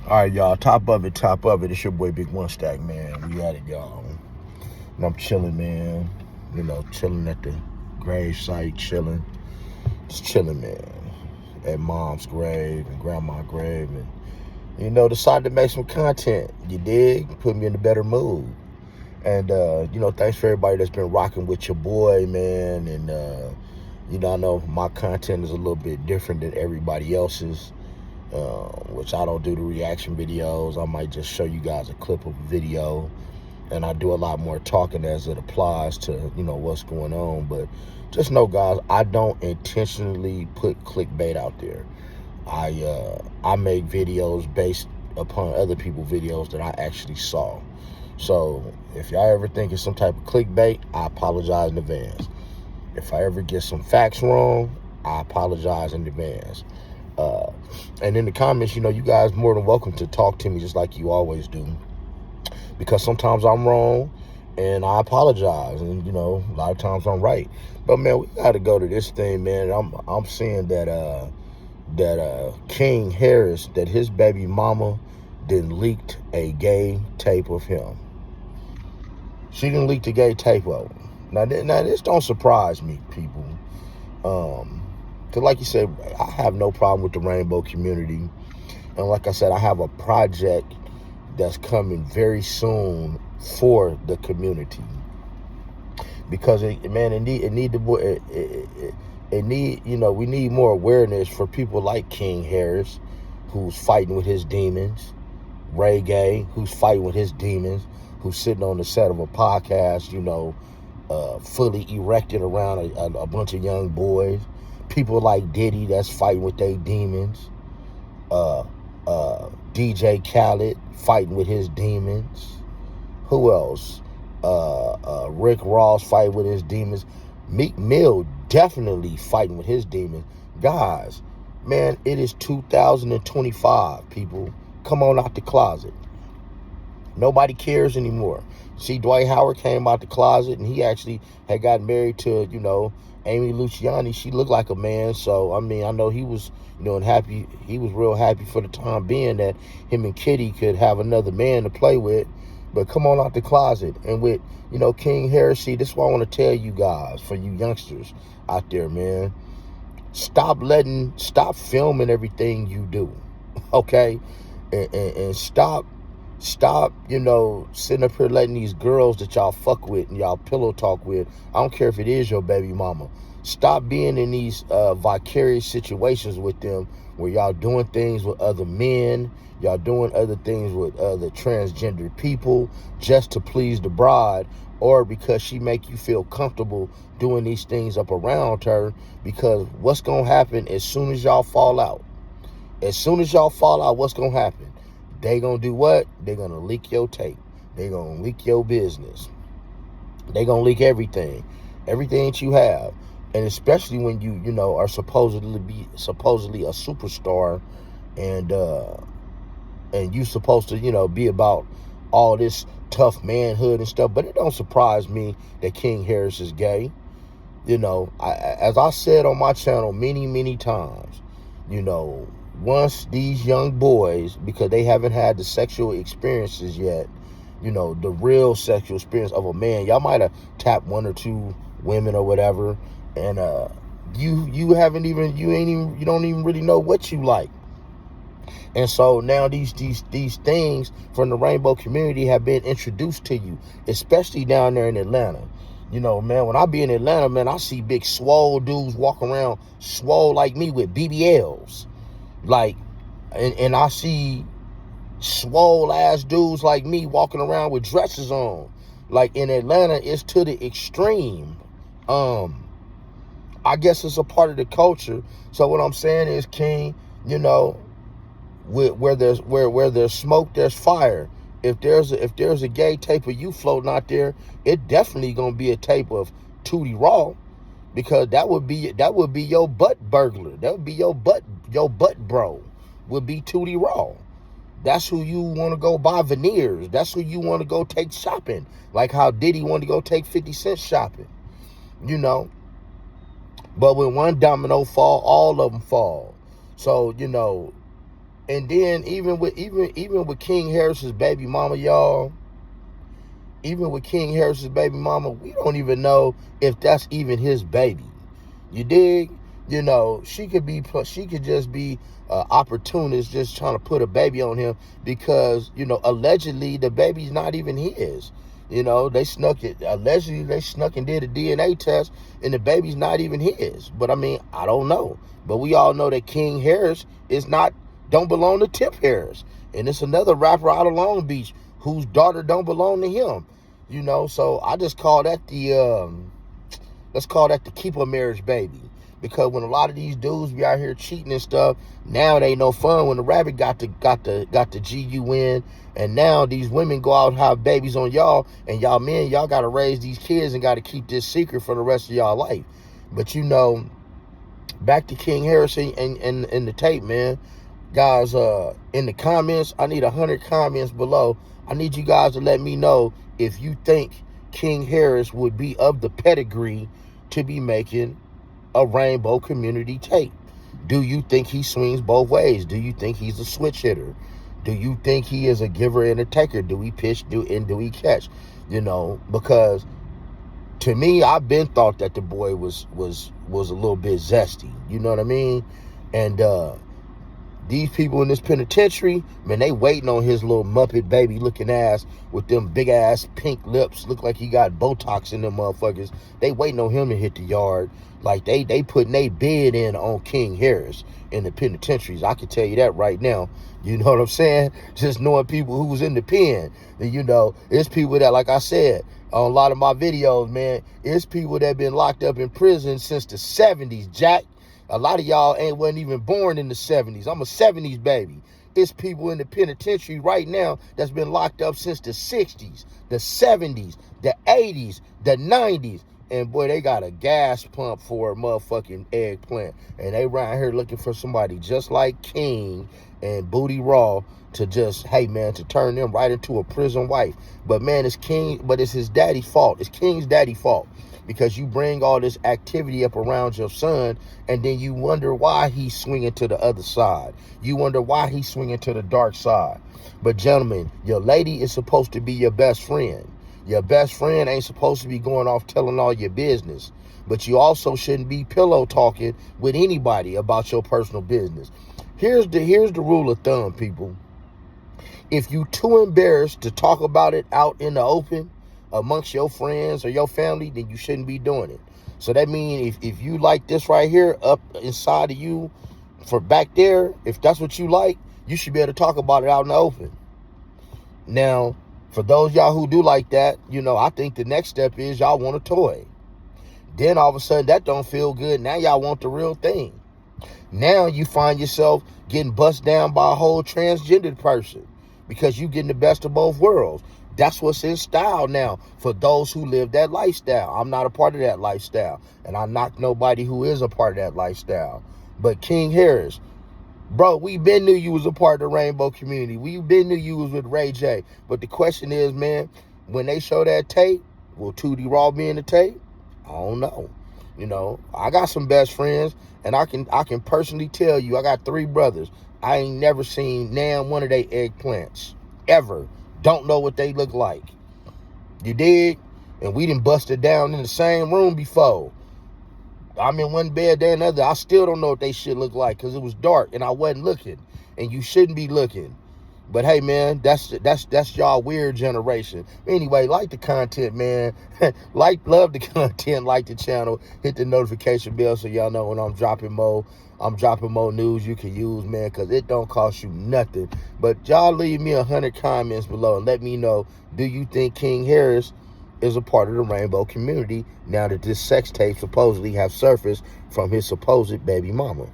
All right, y'all. Top of it, top of it. It's your boy Big One Stack, man. We at it, y'all. And I'm chilling, man. You know, chilling at the grave site, chilling. Just chilling, man. At mom's grave and grandma's grave. And, you know, decided to make some content. You dig? Put me in a better mood. And, you know, thanks for everybody that's been rocking with your boy, man. And, you know, I know my content is a little bit different than everybody else's. Which I don't do the reaction videos. I might just show you guys a clip of a video, and I do a lot more talking as it applies to, you know, what's going on. But just know, guys, I don't intentionally put clickbait out there. I make videos based upon other people's videos that I actually saw. So if y'all ever think it's some type of clickbait, I apologize in advance. If I ever get some facts wrong, I apologize in advance. And in the comments, you know, you guys more than welcome to talk to me just like you always do, because sometimes I'm wrong and I apologize, and you know, a lot of times I'm right. But man, we got to go to this thing, man. I'm seeing that King Harris, that his baby mama done leaked a gay tape of him. She done leaked a gay tape of him. Now this don't surprise me, people. Because like you said, I have no problem with the rainbow community. And like I said, I have a project that's coming very soon for the community. Because, we need more awareness for people like King Harris, who's fighting with his demons. Ray Gay, who's fighting with his demons, who's sitting on the set of a podcast, you know, fully erected around a bunch of young boys. People like Diddy that's fighting with their demons. DJ Khaled fighting with his demons. Who else? Rick Ross fighting with his demons. Meek Mill definitely fighting with his demons. Guys, man, it is 2025, people. Come on out the closet. Nobody cares anymore. See, Dwight Howard came out the closet, and he actually had gotten married to, you know, Amy Luciani. She looked like a man. So, I mean, I know he was, you know, happy. He was real happy for the time being that him and Kitty could have another man to play with. But come on out the closet. And with, you know, King Harris, see, this is what I want to tell you guys, for you youngsters out there, man. Stop filming everything you do, okay? And stop, you know, sitting up here letting these girls that y'all fuck with and y'all pillow talk with, I don't care if it is your baby mama, stop being in these vicarious situations with them where y'all doing things with other men, y'all doing other things with other transgender people just to please the bride, or because she make you feel comfortable doing these things up around her. Because what's gonna happen as soon as y'all fall out? As soon as y'all fall out, what's gonna happen? They gonna do what? They gonna leak your tape. They gonna leak your business. They gonna leak everything that you have. And especially when you know, are supposedly a superstar, and you supposed to, you know, be about all this tough manhood and stuff. But it don't surprise me that King Harris is gay. You know, as I said on my channel many times, you know, once these young boys, because they haven't had the sexual experiences yet, you know, the real sexual experience of a man, y'all might have tapped one or two women or whatever, and you don't even really know what you like. And so now these things from the rainbow community have been introduced to you, especially down there in Atlanta. You know, man, when I be in Atlanta, man, I see big swole dudes walk around swole like me with BBLs. Like, and I see swole ass dudes like me walking around with dresses on. Like, in Atlanta, it's to the extreme. I guess it's a part of the culture. So what I'm saying is, King, you know, where there's smoke, there's fire. If there's a gay tape of you floating out there, it definitely gonna be a tape of Tootie Raw, because that would be your butt burglar. That would be your butt bro. Would be Tootie Raw. That's who you want to go buy veneers. That's who you want to go take shopping. Like how Diddy wanted to go take 50 Cent shopping. You know. But when one domino fall, all of them fall. So, you know, And then even with King Harris's baby mama, y'all, even with King Harris's baby mama, we don't even know if that's even his baby. You dig? You know, she could just be opportunist, just trying to put a baby on him because, you know, allegedly the baby's not even his. You know, allegedly they snuck and did a DNA test and the baby's not even his. But I mean, I don't know. But we all know that King Harris don't belong to Tip Harris. And it's another rapper out of Long Beach whose daughter don't belong to him. You know, so I just call that let's call that the keeper marriage baby. Because when a lot of these dudes be out here cheating and stuff, now it ain't no fun. When the rabbit got the GUN, and now these women go out and have babies on y'all, and y'all men, y'all got to raise these kids and got to keep this secret for the rest of y'all life. But you know, back to King Harris and the tape, man. Guys, in the comments, I need 100 comments below. I need you guys to let me know if you think King Harris would be of the pedigree to be making a Rainbow Community tape. Do you think he swings both ways? Do you think he's a switch hitter? Do you think he is a giver and a taker? Do he pitch, do he catch? You know, because to me, I've been thought that the boy was a little bit zesty. You know what I mean? And these people in this penitentiary, man, they waiting on his little Muppet baby looking ass with them big ass pink lips. Look like he got Botox in them motherfuckers. They waiting on him to hit the yard. Like they putting their bid in on King Harris in the penitentiaries. I can tell you that right now. You know what I'm saying? Just knowing people who's in the pen. And you know, it's people that, like I said, on a lot of my videos, man, it's people that been locked up in prison since the 70s, Jack. A lot of y'all wasn't even born in the 70s. I'm a 70s baby. It's people in the penitentiary right now that's been locked up since the 60s, the 70s, the 80s, the 90s. And boy, they got a gas pump for a motherfucking eggplant. And they around here looking for somebody just like King and Booty Raw to just, hey man, to turn them right into a prison wife. But man, it's his daddy's fault. It's King's daddy's fault. Because you bring all this activity up around your son, and then you wonder why he's swinging to the other side. You wonder why he's swinging to the dark side. But gentlemen, your lady is supposed to be your best friend. Your best friend ain't supposed to be going off telling all your business. But you also shouldn't be pillow talking with anybody about your personal business. Here's the rule of thumb, people. If you too embarrassed to talk about it out in the open, amongst your friends or your family, then you shouldn't be doing it. So that means if you like this right here up inside of you for back there, if that's what you like, you should be able to talk about it out in the open. Now, for those y'all who do like that, you know, I think the next step is y'all want a toy. Then all of a sudden that don't feel good. Now y'all want the real thing. Now you find yourself getting bust down by a whole transgendered person because you getting the best of both worlds. That's what's in style now for those who live that lifestyle. I'm not a part of that lifestyle, and I knock nobody who is a part of that lifestyle. But King Harris, bro, we been knew you was a part of the Rainbow Community. We been knew you was with Ray J. But the question is, man, when they show that tape, will Tootie Raw be in the tape? I don't know. You know, I got some best friends, and I can personally tell you, I got 3 brothers. I ain't never seen one of their eggplants ever. Don't know what they look like. You dig? And we done busted down in the same room before. I'm in one bed, there another. I still don't know what they shit look like because it was dark and I wasn't looking. And you shouldn't be looking. But hey, man, that's y'all weird generation. Anyway, like the content, man. Love the content, like the channel. Hit the notification bell so y'all know when I'm dropping more news you can use, man, because it don't cost you nothing. But y'all leave me 100 comments below and let me know, do you think King Harris is a part of the Rainbow Community now that this sex tape supposedly have surfaced from his supposed baby mama?